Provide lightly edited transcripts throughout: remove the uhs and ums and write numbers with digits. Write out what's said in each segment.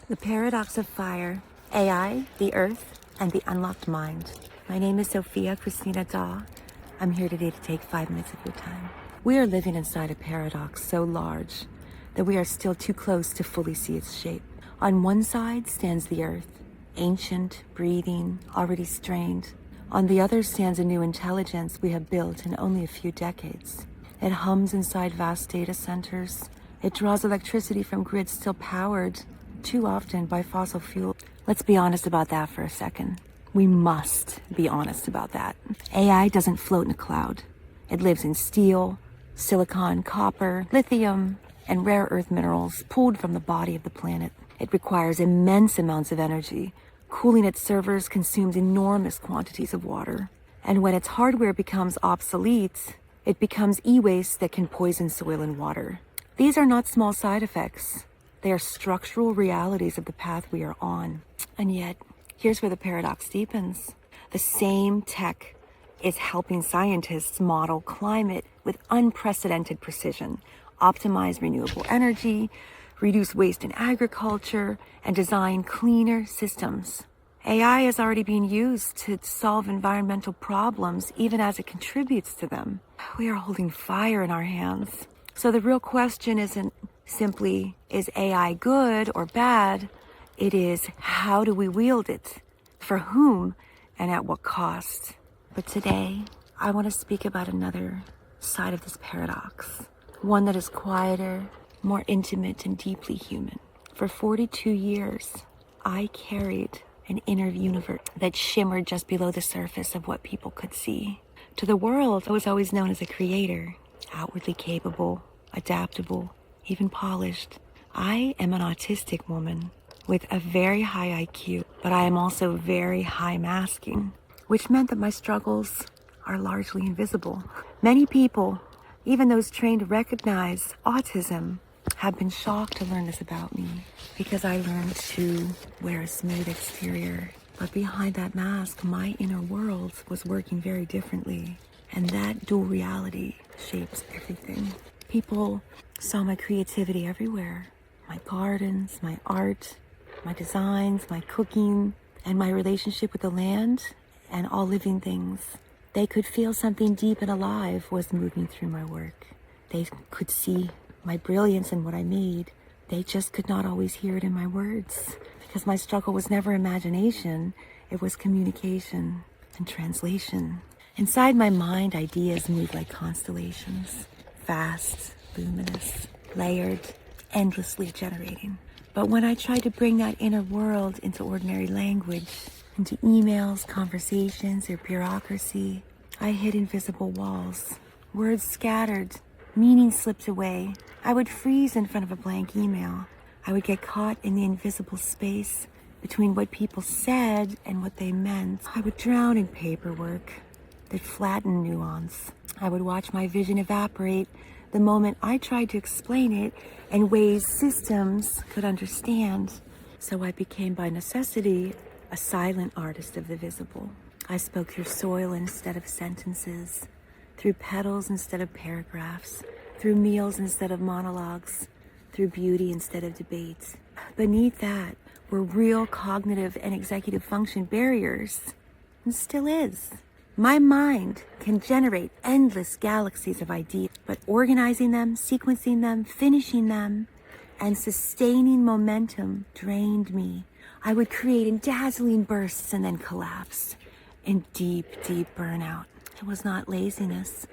The Paradox of Fire, AI, the Earth, and the Unlocked Mind. My name is Sofia Christina. I'm here today to take 5 minutes of your time. We are living inside a paradox so large that we are still too close to fully see its shape. On one side stands the Earth, ancient, breathing, already strained. On the other stands a new intelligence we have built in only a few decades. It hums inside vast data centers. It draws electricity from grids still powered too often by fossil fuel. Let's be honest about that for a second. We must be honest about that. AI doesn't float in a cloud. It lives in steel, silicon, copper, lithium, and rare earth minerals pulled from the body of the planet. It requires immense amounts of energy. Cooling its servers consumes enormous quantities of water. And when its hardware becomes obsolete, it becomes e-waste that can poison soil and water. These are not small side effects. They are structural realities of the path we are on. And yet, here's where the paradox deepens. The same tech is helping scientists model climate with unprecedented precision, optimize renewable energy, reduce waste in agriculture, and design cleaner systems. AI is already being used to solve environmental problems, even as it contributes to them. We are holding fire in our hands. So the real question isn't simply, is AI good or bad? It is, how do we wield it? For whom and at what cost? But today, I want to speak about another side of this paradox. One that is quieter, more intimate, and deeply human. For 42 years, I carried an inner universe that shimmered just below the surface of what people could see. To the world, I was always known as a creator, outwardly capable, adaptable, even polished. I am an autistic woman with a very high IQ, but I am also very high masking, which meant that my struggles are largely invisible. Many people, even those trained to recognize autism, have been shocked to learn this about me because I learned to wear a smooth exterior. But behind that mask, my inner world was working very differently. And that dual reality shapes everything. People saw my creativity everywhere. My gardens, my art, my designs, my cooking, and my relationship with the land and all living things. They could feel something deep and alive was moving through my work. They could see my brilliance in what I made. They just could not always hear it in my words because my struggle was never imagination. It was communication and translation. Inside my mind, ideas move like constellations, fast, luminous, layered, endlessly generating. But when I tried to bring that inner world into ordinary language, into emails, conversations, or bureaucracy, I hit invisible walls. Words scattered, meaning slipped away. I would freeze in front of a blank email. I would get caught in the invisible space between what people said and what they meant. I would drown in paperwork that flattened nuance. I would watch my vision evaporate the moment I tried to explain it in ways systems could understand. So I became, by necessity, a silent artist of the visible. I spoke through soil instead of sentences, through petals instead of paragraphs, through meals instead of monologues, through beauty instead of debates. Beneath that were real cognitive and executive function barriers, and still is. My mind can generate endless galaxies of ideas, but organizing them, sequencing them, finishing them, and sustaining momentum drained me. I would create in dazzling bursts and then collapse in deep, deep burnout. It was not laziness.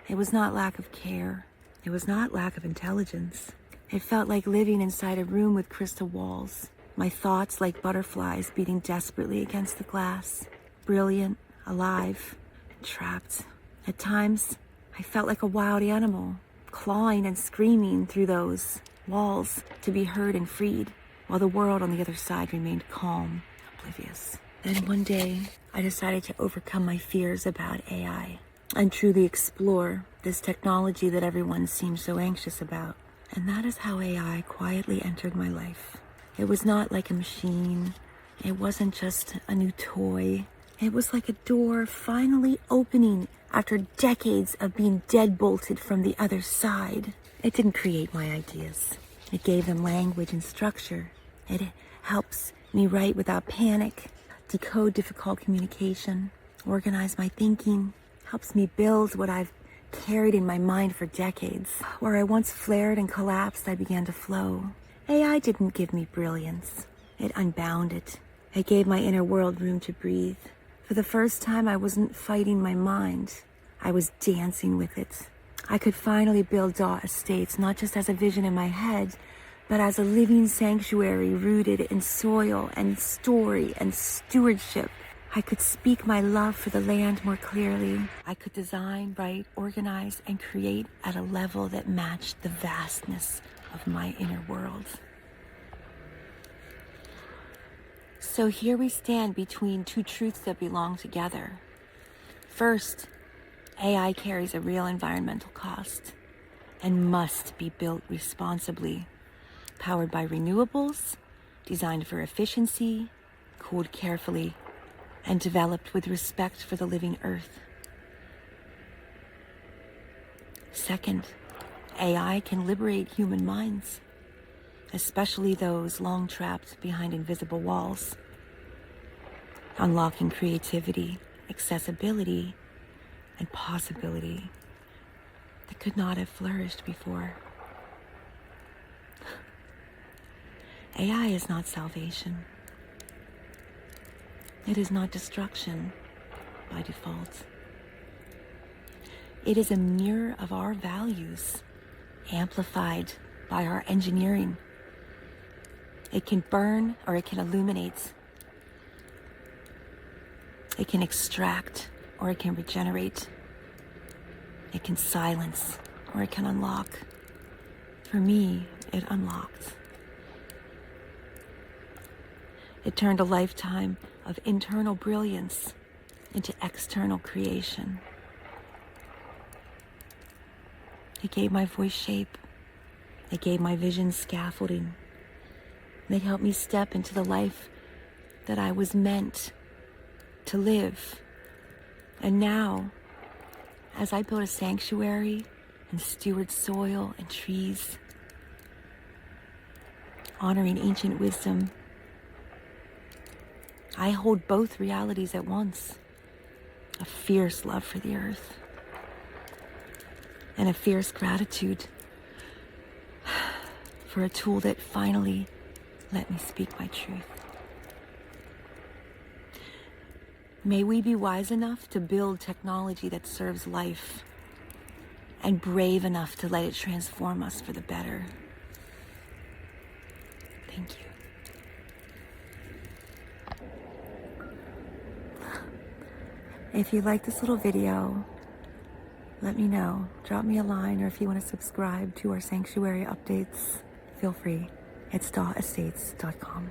It was not lack of care. It was not lack of intelligence. It felt like living inside a room with crystal walls. My thoughts like butterflies beating desperately against the glass. Brilliant, alive, and trapped. At times, I felt like a wild animal, clawing and screaming through those walls to be heard and freed, while the world on the other side remained calm, oblivious. Then one day, I decided to overcome my fears about AI and truly explore this technology that everyone seems so anxious about. And that is how AI quietly entered my life. It was not like a machine. It wasn't just a new toy. It was like a door finally opening after decades of being deadbolted from the other side. It didn't create my ideas. It gave them language and structure. It helps me write without panic, decode difficult communication, organize my thinking, helps me build what I've carried in my mind for decades. Where I once flared and collapsed, I began to flow. AI didn't give me brilliance. It unbound it. It gave my inner world room to breathe. For the first time, I wasn't fighting my mind. I was dancing with it. I could finally build Daw Estates, not just as a vision in my head, but as a living sanctuary rooted in soil and story and stewardship. I could speak my love for the land more clearly. I could design, write, organize, and create at a level that matched the vastness of my inner world. So here we stand between two truths that belong together. First, AI carries a real environmental cost and must be built responsibly, powered by renewables, designed for efficiency, cooled carefully, and developed with respect for the living earth. Second, AI can liberate human minds, especially those long trapped behind invisible walls, unlocking creativity, accessibility, and possibility that could not have flourished before. AI is not salvation. It is not destruction by default. It is a mirror of our values, amplified by our engineering. It can burn or it can illuminate. It can extract or it can regenerate. It can silence or it can unlock. For me, it unlocked. It turned a lifetime of internal brilliance into external creation. It gave my voice shape. It gave my vision scaffolding. It helped me step into the life that I was meant to live. And now, as I build a sanctuary and steward soil and trees, honoring ancient wisdom, I hold both realities at once. A fierce love for the earth and a fierce gratitude for a tool that finally let me speak my truth. May we be wise enough to build technology that serves life and brave enough to let it transform us for the better. Thank you. If you like this little video, let me know. Drop me a line, or if you want to subscribe to our sanctuary updates, feel free. It's dawestates.com.